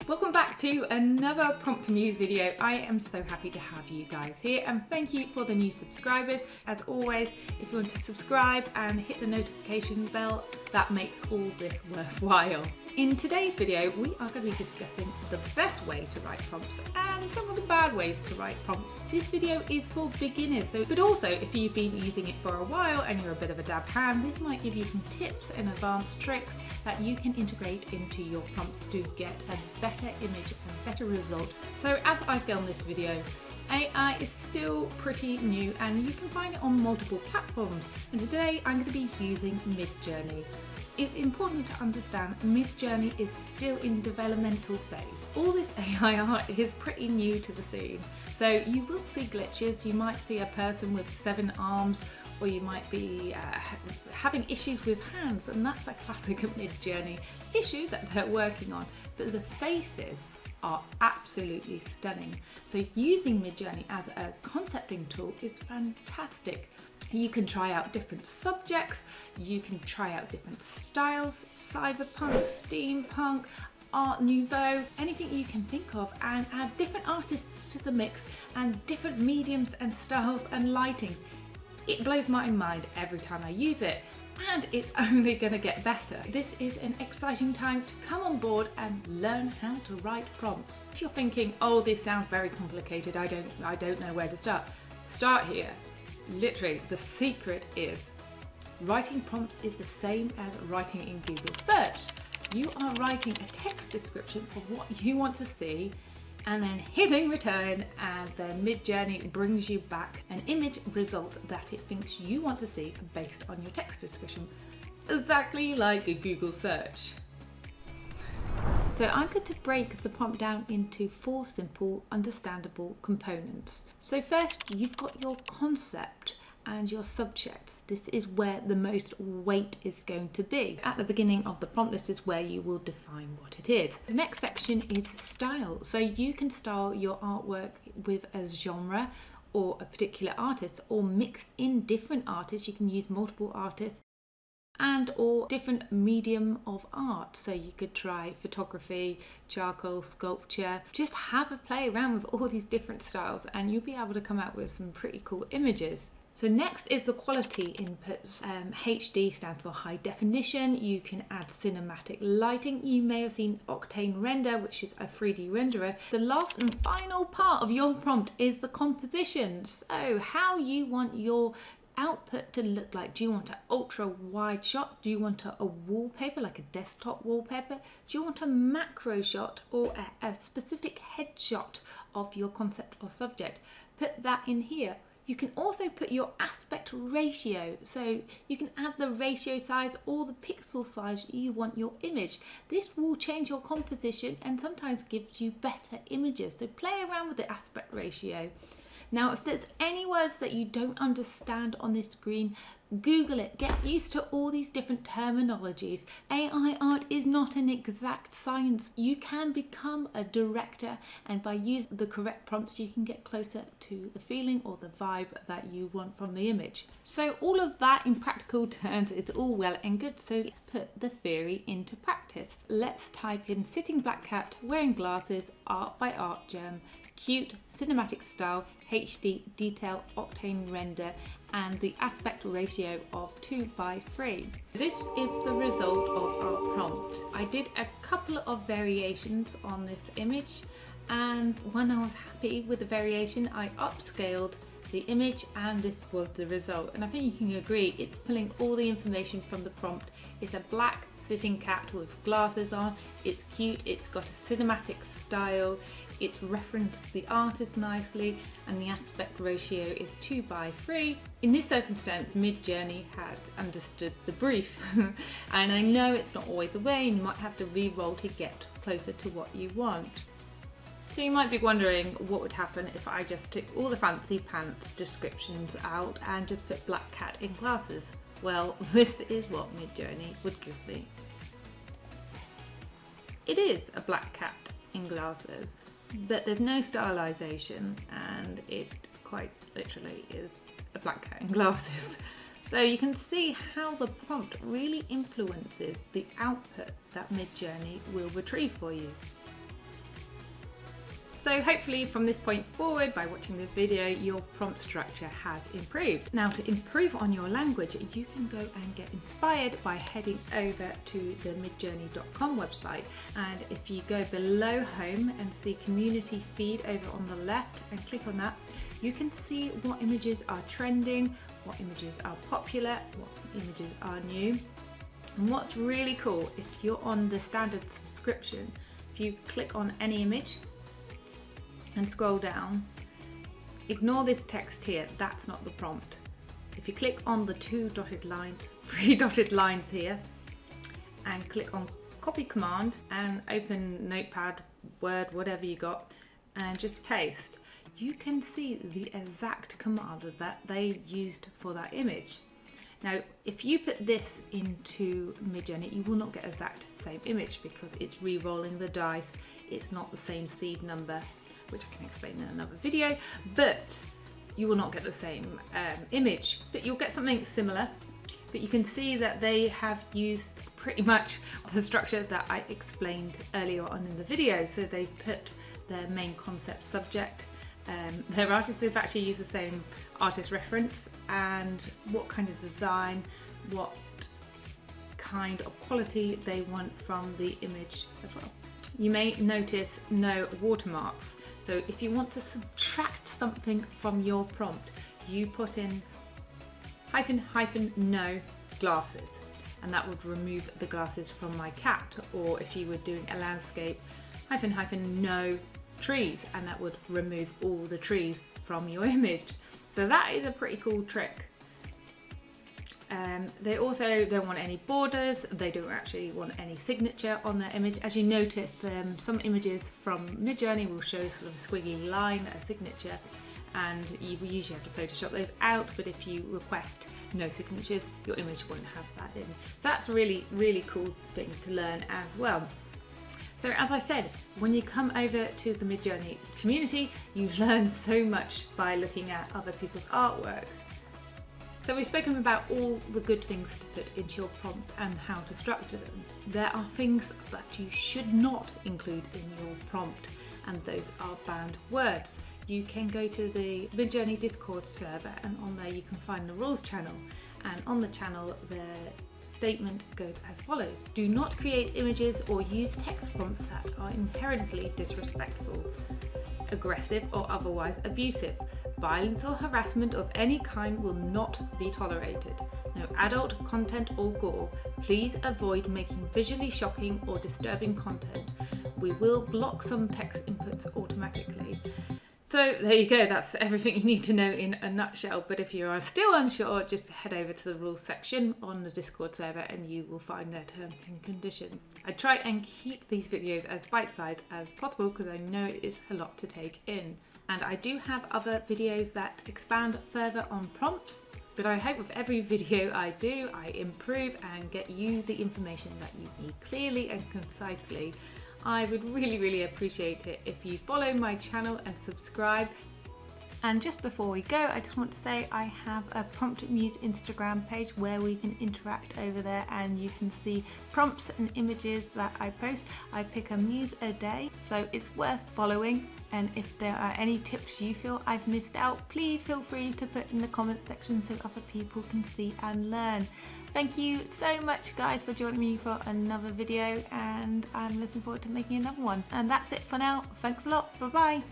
Welcome back to another Prompt to Muse video. I am so happy to have you guys here and thank you for the new subscribers. As always, if you want to subscribe and hit the notification bell, that makes all this worthwhile. In today's video, we are going to be discussing the best way to write prompts and some of the bad ways to write prompts. This video is for beginners, but also if you've been using it for a while and you're a bit of a dab hand, this might give you some tips and advanced tricks that you can integrate into your prompts to get a better image and better result. So as I film this video, AI is still pretty new and you can find it on multiple platforms, and today I'm going to be using Midjourney. It's important to understand Midjourney is still in developmental phase. All this AI art is pretty new to the scene, so you will see glitches. You might see a person with 7 arms, or you might be having issues with hands, and that's a classic Midjourney issue that they're working on. But the faces are absolutely stunning. So using Midjourney as a concepting tool is fantastic. You can try out different subjects, you can try out different styles, cyberpunk, steampunk, art nouveau, anything you can think of, and add different artists to the mix and different mediums and styles and lighting. It blows my mind every time I use it, and it's only going to get better. This is an exciting time to come on board and learn how to write prompts. If you're thinking, oh, this sounds very complicated, I don't know where to start here. Literally, the secret is writing prompts is the same as writing in Google search. You are writing a text description of what you want to see and then hitting return, and then Midjourney brings you back an image result that it thinks you want to see based on your text description, exactly like a Google search. So I'm going to break the prompt down into 4 simple, understandable components. So first, you've got your concept and your subjects. This is where the most weight is going to be. At the beginning of the prompt, this is where you will define what it is. The next section is style. So you can style your artwork with a genre or a particular artist, or mix in different artists. You can use multiple artists and or different medium of art. So you could try photography, charcoal, sculpture. Just have a play around with all these different styles and you'll be able to come out with some pretty cool images. So next is the quality inputs. HD stands for high definition. You can add cinematic lighting. You may have seen Octane Render, which is a 3D renderer. The last and final part of your prompt is the composition. So how you want your output to look like. Do you want an ultra wide shot? Do you want a wallpaper, like a desktop wallpaper? Do you want a macro shot or a specific headshot of your concept or subject? Put that in here. You can also put your aspect ratio, so you can add the ratio size or the pixel size you want your image. This will change your composition and sometimes gives you better images, so play around with the aspect ratio. Now, if there's any words that you don't understand on this screen, Google it. Get used to all these different terminologies. AI art is not an exact science. You can become a director, and by using the correct prompts, you can get closer to the feeling or the vibe that you want from the image. So all of that in practical terms, it's all well and good. So let's put the theory into practice. Let's type in sitting black cat, wearing glasses, art by Art Germ, cute, cinematic style, HD, detail, Octane Render, and the aspect ratio of 2:3. This is the result of our prompt. I did a couple of variations on this image, and when I was happy with the variation, I upscaled the image and this was the result. And I think you can agree it's pulling all the information from the prompt. It's a black sitting cat with glasses on, it's cute, it's got a cinematic style, it's referenced the artist nicely, and the aspect ratio is 2:3. In this circumstance, Midjourney had understood the brief. And I know it's not always the way, and you might have to re-roll to get closer to what you want. So you might be wondering what would happen if I just took all the fancy pants descriptions out and just put black cat in glasses. Well, this is what Midjourney would give me. It is a black cat in glasses, but there's no stylization, and it quite literally is a black cat in glasses. So you can see how the prompt really influences the output that Midjourney will retrieve for you. So hopefully from this point forward, by watching this video, your prompt structure has improved. Now, to improve on your language, you can go and get inspired by heading over to the midjourney.com website. And if you go below home and see community feed over on the left and click on that, you can see what images are trending, what images are popular, what images are new. And what's really cool, if you're on the standard subscription, if you click on any image and scroll down, ignore this text here, that's not the prompt. If you click on the three dotted lines here and click on copy command and open Notepad, Word, whatever you got, and just paste, you can see the exact command that they used for that image. Now, if you put this into Midjourney, you will not get exact same image because it's re-rolling the dice. It's not the same seed number, which I can explain in another video, but you will not get the same image, but you'll get something similar. But you can see that they have used pretty much the structure that I explained earlier on in the video. So they've put their main concept subject, their artists, they've actually used the same artist reference, and what kind of design, what kind of quality they want from the image as well. You may notice no watermarks. So if you want to subtract something from your prompt, you put in no glasses, and that would remove the glasses from my cat. Or if you were doing a landscape, no trees, and that would remove all the trees from your image. So that is a pretty cool trick. They also don't want any borders, they don't actually want any signature on their image. As you notice, some images from Midjourney will show sort of a squiggly line, a signature, and you usually have to Photoshop those out, but if you request no signatures, your image won't have that in. So that's a really, really cool thing to learn as well. So as I said, when you come over to the Midjourney community, you learn so much by looking at other people's artwork. So we've spoken about all the good things to put into your prompt and how to structure them. There are things that you should not include in your prompt, and those are banned words. You can go to the Midjourney Discord server, and on there you can find the rules channel, and on the channel the statement goes as follows: do not create images or use text prompts that are inherently disrespectful, aggressive or otherwise abusive. Violence or harassment of any kind will not be tolerated. No adult content or gore. Please avoid making visually shocking or disturbing content. We will block some text inputs automatically. So there you go, that's everything you need to know in a nutshell. But if you are still unsure, just head over to the rules section on the Discord server and you will find their terms and conditions. I try and keep these videos as bite-sized as possible because I know it is a lot to take in. And I do have other videos that expand further on prompts, but I hope with every video I do, I improve and get you the information that you need clearly and concisely. I would really, really appreciate it if you follow my channel and subscribe. And just before we go, I just want to say I have a Prompt Muse Instagram page where we can interact over there, and you can see prompts and images that I post. I pick a muse a day, so it's worth following. And if there are any tips you feel I've missed out, please feel free to put in the comments section so other people can see and learn. Thank you so much guys for joining me for another video, and I'm looking forward to making another one. And that's it for now. Thanks a lot. Bye bye.